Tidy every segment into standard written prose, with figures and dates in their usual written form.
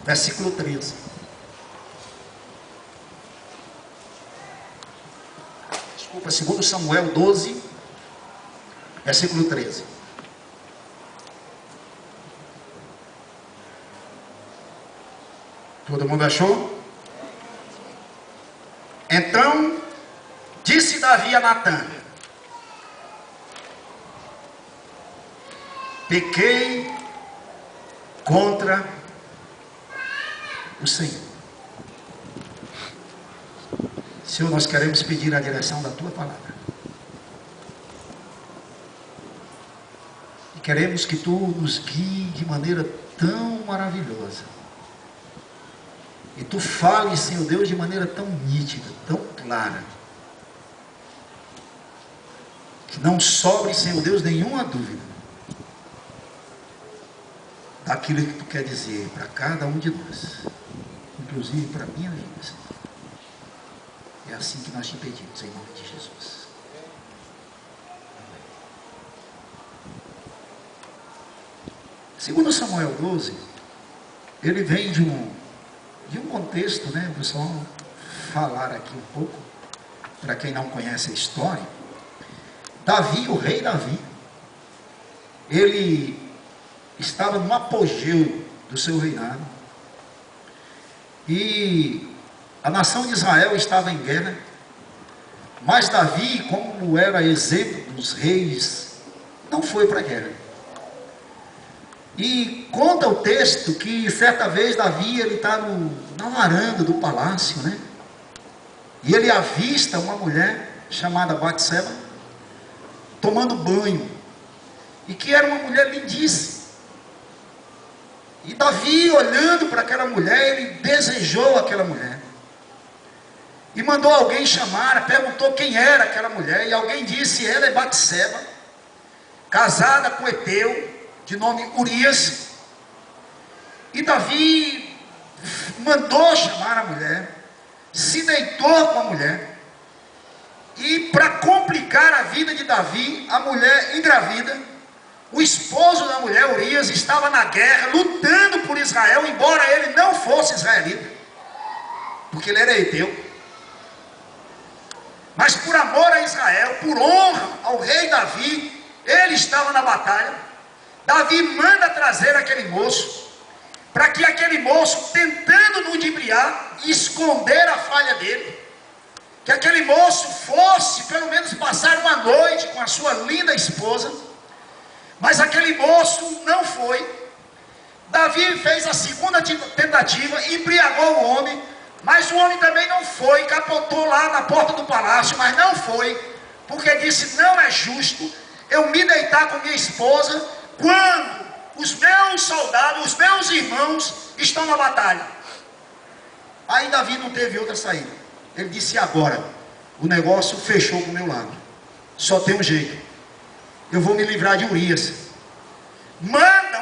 versículo 13. Desculpa, 2 Samuel 12, versículo 13. Todo mundo achou? Então, disse Davi a Natã: pequei contra o Senhor. Senhor, nós queremos pedir a direção da Tua palavra. E queremos que Tu nos guie de maneira tão maravilhosa. E Tu fales, Senhor Deus, de maneira tão nítida, tão clara. Que não sobre, Senhor Deus, nenhuma dúvida daquilo que Tu quer dizer para cada um de nós. Inclusive para a minha vida, Senhor. É assim que nós te pedimos, em nome de Jesus. Segundo Samuel 12, ele vem de um contexto, né? Vou só falar aqui um pouco, para quem não conhece a história. Davi, o rei Davi, ele estava no apogeu do seu reinado. E a nação de Israel estava em guerra. Mas Davi, como era exemplo dos reis, não foi para a guerra. E conta o texto que certa vez Davi, ele está na varanda do palácio, né? E ele avista uma mulher chamada Batseba tomando banho. E que era uma mulher lindíssima. E Davi, olhando para aquela mulher, ele desejou aquela mulher. E mandou alguém chamar, perguntou quem era aquela mulher. E alguém disse: ela é Batseba, casada com Eteu, de nome Urias. E Davi mandou chamar a mulher, se deitou com a mulher. E para complicar a vida de Davi, a mulher engravida. O esposo da mulher, Urias, estava na guerra, lutando por Israel, embora ele não fosse israelita, porque ele era Eteu. Mas por amor a Israel, por honra ao rei Davi, ele estava na batalha. Davi manda trazer aquele moço, para que aquele moço, tentando ludibriar e esconder a falha dele, que aquele moço fosse pelo menos passar uma noite com a sua linda esposa. Mas aquele moço não foi. Davi fez a segunda tentativa, embriagou o homem, mas o homem também não foi, capotou lá na porta do palácio, mas não foi, porque disse: não é justo eu me deitar com minha esposa, quando os meus soldados, os meus irmãos estão na batalha. Aí Davi não teve outra saída. Ele disse: agora, o negócio fechou para o meu lado, só tem um jeito. Eu vou me livrar de Urias. Manda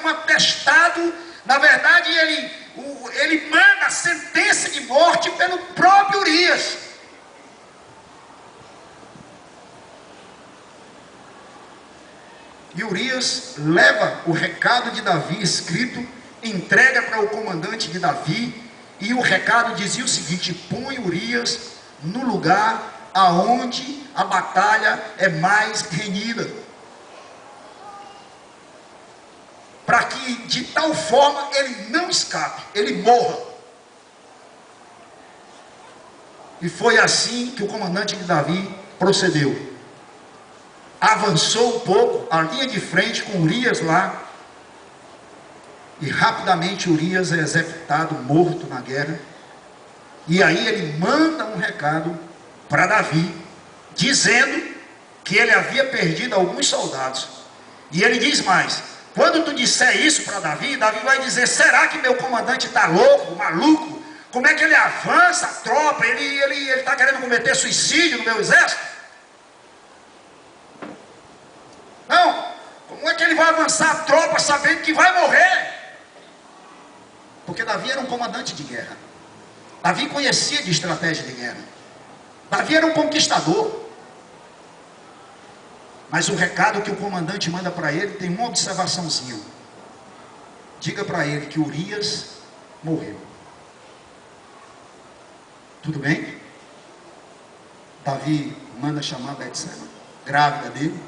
um atestado. Na verdade, ele manda a sentença de morte pelo próprio Urias. E Urias leva o recado de Davi escrito, entrega para o comandante de Davi. E o recado dizia o seguinte: põe Urias no lugar aonde a batalha é mais renhida, para que de tal forma ele não escape, ele morra. E foi assim que o comandante de Davi procedeu. Avançou um pouco a linha de frente com Urias lá, e rapidamente Urias é executado, morto na guerra. E aí ele manda um recado para Davi, dizendo que ele havia perdido alguns soldados. E ele diz mais: quando tu disser isso para Davi, Davi vai dizer: será que meu comandante está louco, maluco? Como é que ele avança a tropa? Ele está querendo cometer suicídio no meu exército? Não, como é que ele vai avançar a tropa sabendo que vai morrer? Porque Davi era um comandante de guerra. Davi conhecia de estratégia de guerra. Davi era um conquistador. Mas o recado que o comandante manda para ele tem uma observaçãozinha. diga para ele que Urias morreu. Tudo bem? Davi manda chamar Betseba, grávida dele,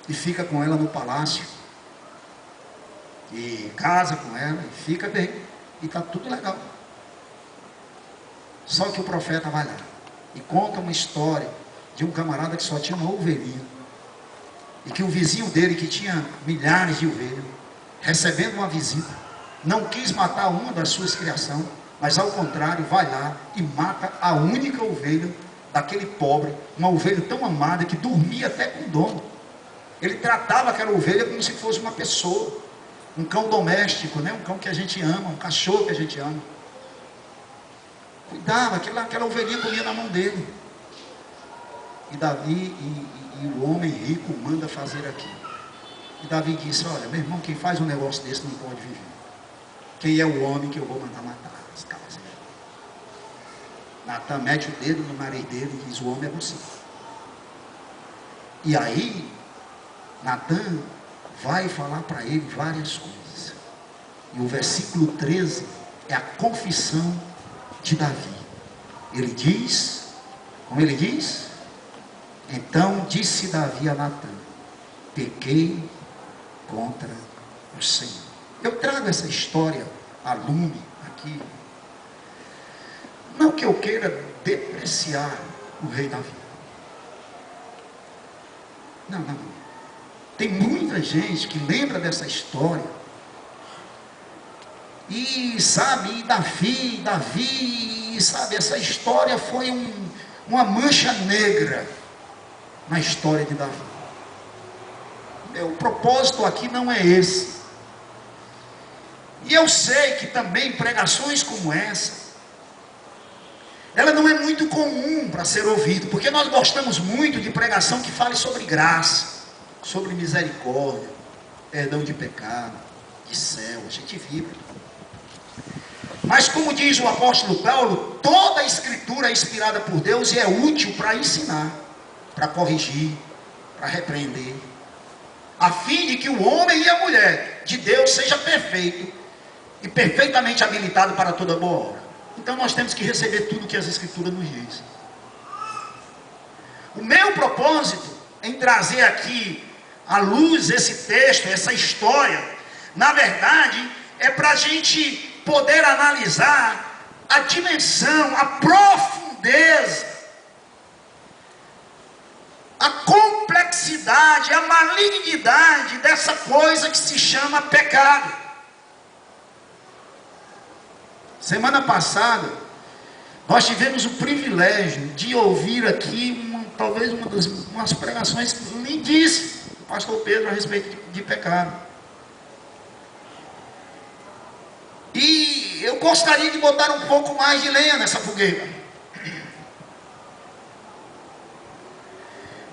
e fica com ela no palácio, e casa com ela, e fica bem, e está tudo legal. Só que o profeta vai lá e conta uma história de um camarada que só tinha uma ovelhinha, e que o vizinho dele, que tinha milhares de ovelhas, recebendo uma visita, não quis matar uma das suas criações, mas ao contrário, vai lá e mata a única ovelha daquele pobre, uma ovelha tão amada que dormia até com o dono. Ele tratava aquela ovelha como se fosse uma pessoa, um cão doméstico, né? Um cão que a gente ama, um cachorro que a gente ama. Cuidava, aquela ovelhinha comia na mão dele. E Davi e o homem rico manda fazer aquilo. E Davi disse: olha, meu irmão, quem faz um negócio desse não pode viver. Quem é o homem que eu vou mandar matar? Natan mete o dedo no nariz dele e diz: o homem é você. E aí Natan vai falar para ele várias coisas. E o versículo 13 é a confissão de Davi. Ele diz, como ele diz? Então disse Davi a Natan: pequei contra o Senhor. Eu trago essa história a lume aqui, não que eu queira depreciar o rei Davi. Não. Tem muita gente que lembra dessa história e sabe, Davi, sabe, essa história foi uma mancha negra na história de Davi. Meu propósito aqui não é esse. E eu sei que também pregações como essa, ela não é muito comum para ser ouvido, porque nós gostamos muito de pregação que fale sobre graça, sobre misericórdia, perdão de pecado, de céu, a gente vibra. Mas como diz o apóstolo Paulo, toda a escritura é inspirada por Deus e é útil para ensinar, para corrigir, para repreender, a fim de que o homem e a mulher de Deus seja perfeito e perfeitamente habilitado para toda boa obra. Então nós temos que receber tudo que as escrituras nos dizem. O meu propósito em trazer aqui à luz esse texto, essa história, na verdade, é para a gente poder analisar a dimensão, a profundeza, a complexidade, a malignidade dessa coisa que se chama pecado. Semana passada, nós tivemos o privilégio de ouvir aqui, talvez umas pregações lindíssimas do pastor Pedro a respeito de pecado. E eu gostaria de botar um pouco mais de lenha nessa fogueira.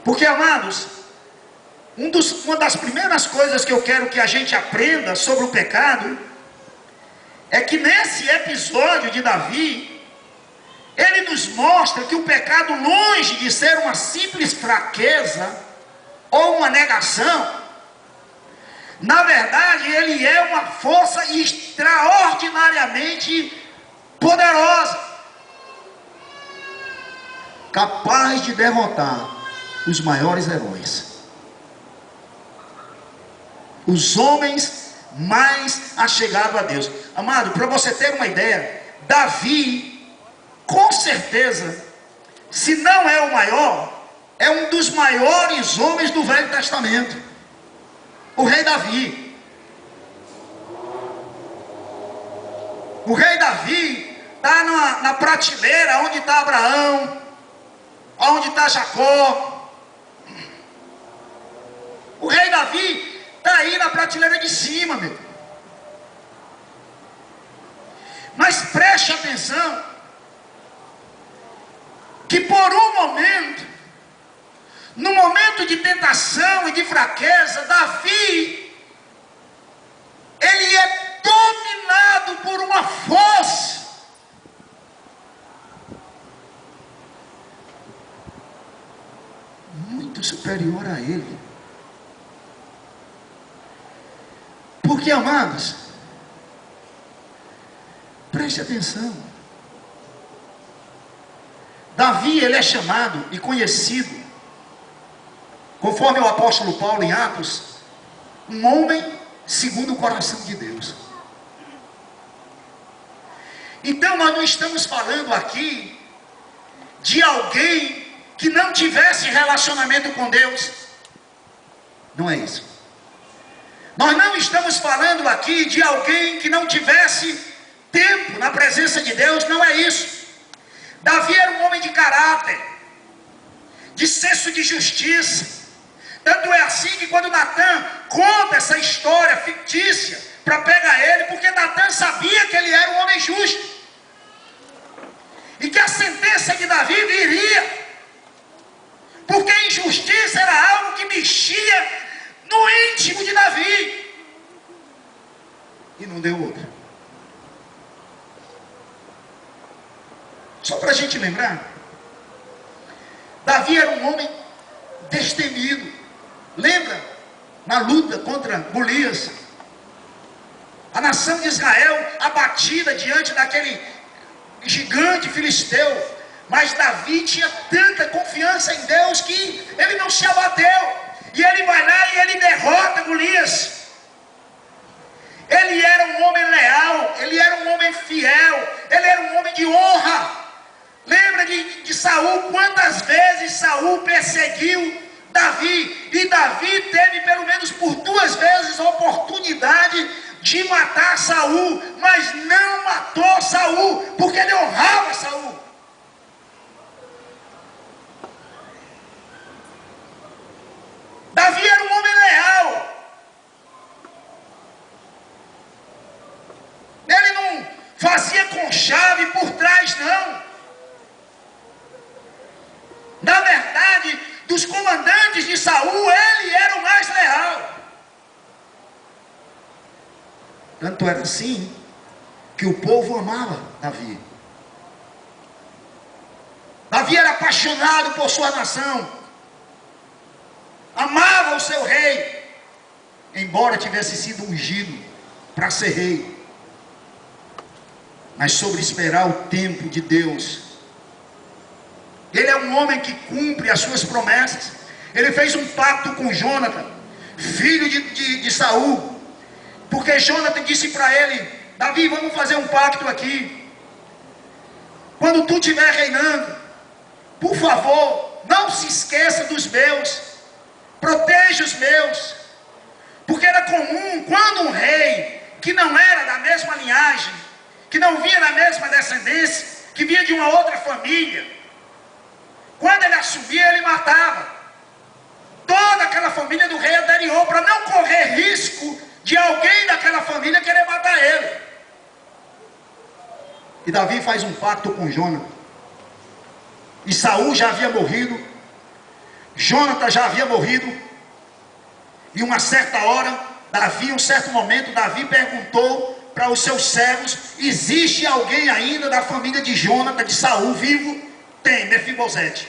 Porque, amados, uma das primeiras coisas que eu quero que a gente aprenda sobre o pecado é que nesse episódio de Davi, ele nos mostra que o pecado, longe de ser uma simples fraqueza ou uma negação, na verdade ele é uma força extraordinariamente poderosa, capaz de derrotar os maiores heróis, os homens mais achegados a Deus. Amado, para você ter uma ideia, Davi, com certeza, se não é o maior, é um dos maiores homens do Velho Testamento, o rei Davi. O rei Davi está na prateleira onde está Abraão, onde está Jacó. O rei Davi está aí na prateleira de cima, meu. Mas preste atenção, que por um momento, no momento de tentação e de fraqueza, Davi, ele é dominado por uma força muito superior a ele. Porque, amados, preste atenção. Davi, ele é chamado e conhecido, conforme o apóstolo Paulo em Atos, um homem segundo o coração de Deus. Então nós não estamos falando aqui de alguém que não tivesse relacionamento com Deus. Não é isso. Nós não estamos falando aqui de alguém que não tivesse tempo na presença de Deus. Não é isso. Davi era um homem de caráter, de senso de justiça. Tanto é assim que quando Natan conta essa história fictícia para pegar ele, porque Natan sabia que ele era um homem justo e que a sentença de Davi viria, porque a injustiça era algo que mexia no íntimo de Davi, e não deu outra. Só para a gente lembrar, Davi era um homem destemido. Lembra? Na luta contra Golias, a nação de Israel abatida diante daquele gigante filisteu, mas Davi tinha tanta confiança em Deus que ele não se abateu, e ele vai lá e ele derrota Golias. Ele era um homem leal, ele era um homem fiel, ele era um homem de honra. Lembra de Saul? Quantas vezes Saul perseguiu Davi, e Davi teve pelo menos por 2 vezes a oportunidade de matar Saul, mas não matou Saul, porque ele honrava Saul. Davi era um homem leal. Ele não fazia com chave por trás, não. Na verdade, dos comandantes de Saul, ele era o mais leal. Tanto era assim que o povo amava Davi. Davi era apaixonado por sua nação, amava o seu rei, embora tivesse sido ungido para ser rei. Mas sobre esperar o tempo de Deus, ele é um homem que cumpre as suas promessas. Ele fez um pacto com Jonathan, filho de Saul, porque Jonathan disse para ele: Davi, vamos fazer um pacto aqui. Quando tu estiver reinando, por favor, não se esqueça dos meus, proteja os meus. Porque era comum, quando um rei que não era da mesma linhagem, que não vinha da mesma descendência, que vinha de uma outra família, quando ele assumia, ele matava toda aquela família do rei anterior, para não correr risco de alguém daquela família querer matar ele. E Davi faz um pacto com Jonathan. E Saul já havia morrido, Jonathan já havia morrido. E uma certa hora, um certo momento, Davi perguntou para os seus servos: existe alguém ainda da família de Jonathan, de Saul, vivo? Tem, Mefibosete,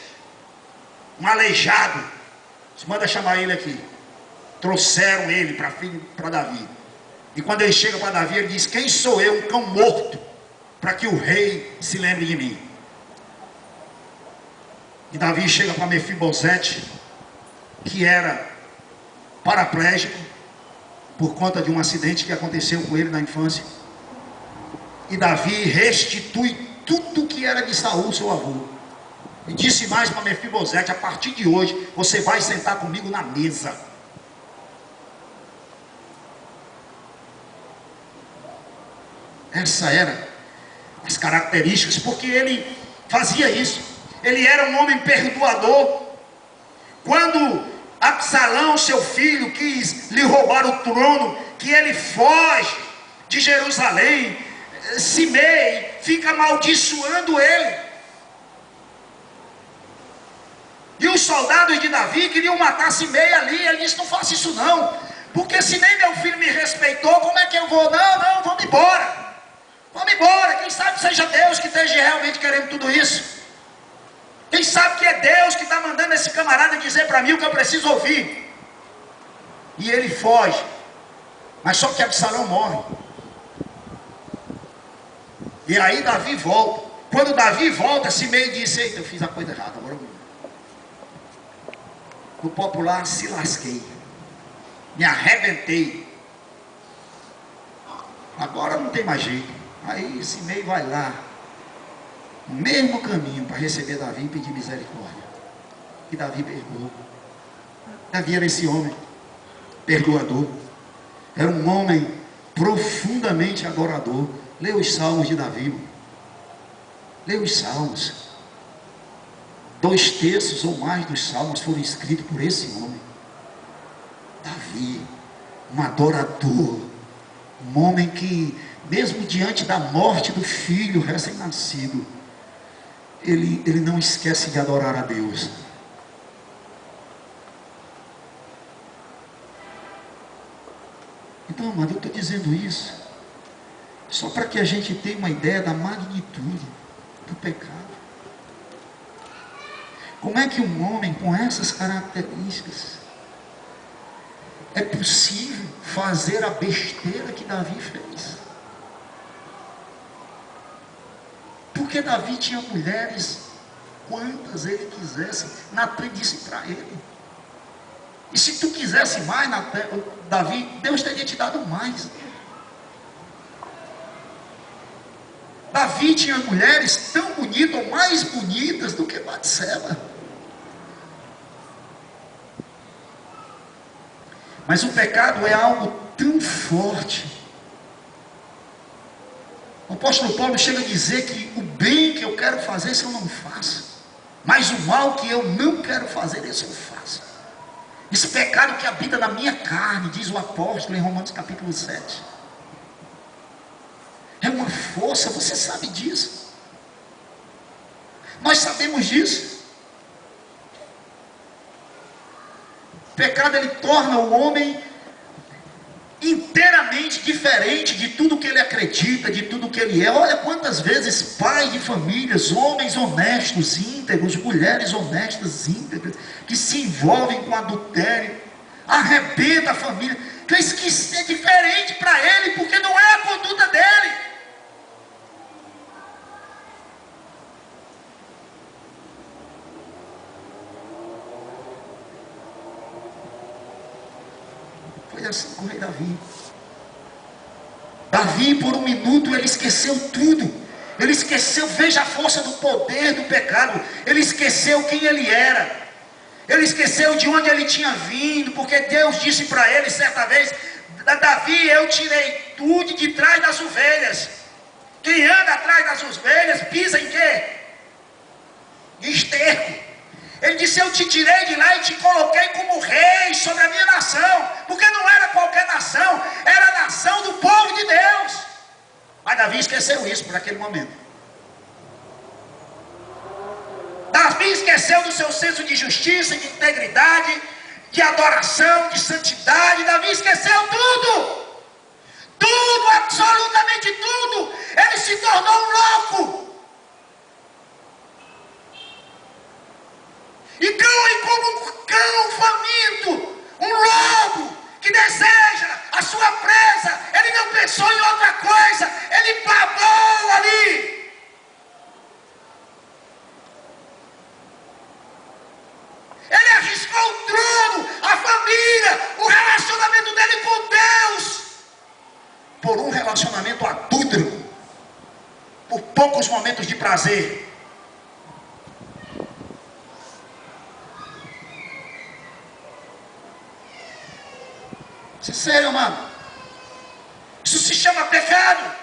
um aleijado. Você manda chamar ele aqui. Trouxeram ele para Davi. E quando ele chega para Davi, ele diz: quem sou eu, um cão morto, para que o rei se lembre de mim? E Davi chega para Mefibosete, que era paraplégico por conta de um acidente que aconteceu com ele na infância. E Davi restitui tudo que era de Saul, seu avô. E disse mais para Mefibosete: a partir de hoje você vai sentar comigo na mesa. Essa era as características, porque ele fazia isso. Ele era um homem perdoador. Quando Absalão, seu filho, quis lhe roubar o trono, que ele foge de Jerusalém, Simei fica amaldiçoando ele. E os soldados de Davi queriam matar Simei ali. Ele disse: não faça isso não, porque se nem meu filho me respeitou, como é que eu vou? Não, vamos embora. Vamos embora. Quem sabe seja Deus que esteja realmente querendo tudo isso. Quem sabe que é Deus que está mandando esse camarada dizer para mim o que eu preciso ouvir. E ele foge. Mas só que Absalão morre. E aí Davi volta. Quando Davi volta, Simei disse: eita, eu fiz a coisa errada, agora eu... No popular, se lasquei, me arrebentei, agora não tem mais jeito. Aí Simei vai lá, no mesmo caminho, para receber Davi e pedir misericórdia. E Davi perdoou. Davi era esse homem perdoador, era um homem profundamente adorador. Leia os salmos de Davi, leia os salmos. 2/3 ou mais dos salmos foram escritos por esse homem, Davi, um adorador, um homem que, mesmo diante da morte do filho recém-nascido, ele não esquece de adorar a Deus. Então, amado, eu estou dizendo isso só para que a gente tenha uma ideia da magnitude do pecado. Como é que um homem com essas características é possível fazer a besteira que Davi fez? Porque Davi tinha mulheres quantas ele quisesse. Natan disse para ele: e se tu quisesse mais, Davi, Deus teria te dado mais. Davi tinha mulheres tão bonitas ou mais bonitas do que Batseba. Mas o pecado é algo tão forte. O apóstolo Paulo chega a dizer que o bem que eu quero fazer, isso eu não faço, mas o mal que eu não quero fazer, isso eu faço. Esse pecado que habita na minha carne, diz o apóstolo em Romanos capítulo 7, é uma força, você sabe disso. Nós sabemos disso. O pecado, ele torna o homem inteiramente diferente de tudo que ele acredita, de tudo que ele é. Olha quantas vezes pais de famílias, homens honestos, íntegros, mulheres honestas, íntegras, que se envolvem com adultério, arrebenta a família. Diz que isso é diferente para ele, porque não é a conduta dele. Foi assim com o rei Davi. Davi, por um minuto, ele esqueceu tudo. Ele esqueceu, veja a força do poder do pecado. Ele esqueceu quem ele era. Ele esqueceu de onde ele tinha vindo, porque Deus disse para ele certa vez: Davi, eu tirei tudo de trás das ovelhas. Quem anda atrás das ovelhas pisa em quê? Em esterco. Ele disse: eu te tirei de lá e te coloquei como rei sobre a minha nação. Porque não era qualquer nação, era a nação do povo de Deus. Mas Davi esqueceu isso por aquele momento. Davi esqueceu do seu senso de justiça, de integridade, de adoração, de santidade. Davi esqueceu tudo. Tudo, absolutamente tudo. Ele se tornou um louco. E como um cão faminto, um lobo que deseja a sua presa, ele não pensou em outra coisa, ele babou ali. Ele arriscou o trono, a família, o relacionamento dele com Deus, por um relacionamento adúltero, por poucos momentos de prazer. Isso é sério, mano. Isso se chama pecado.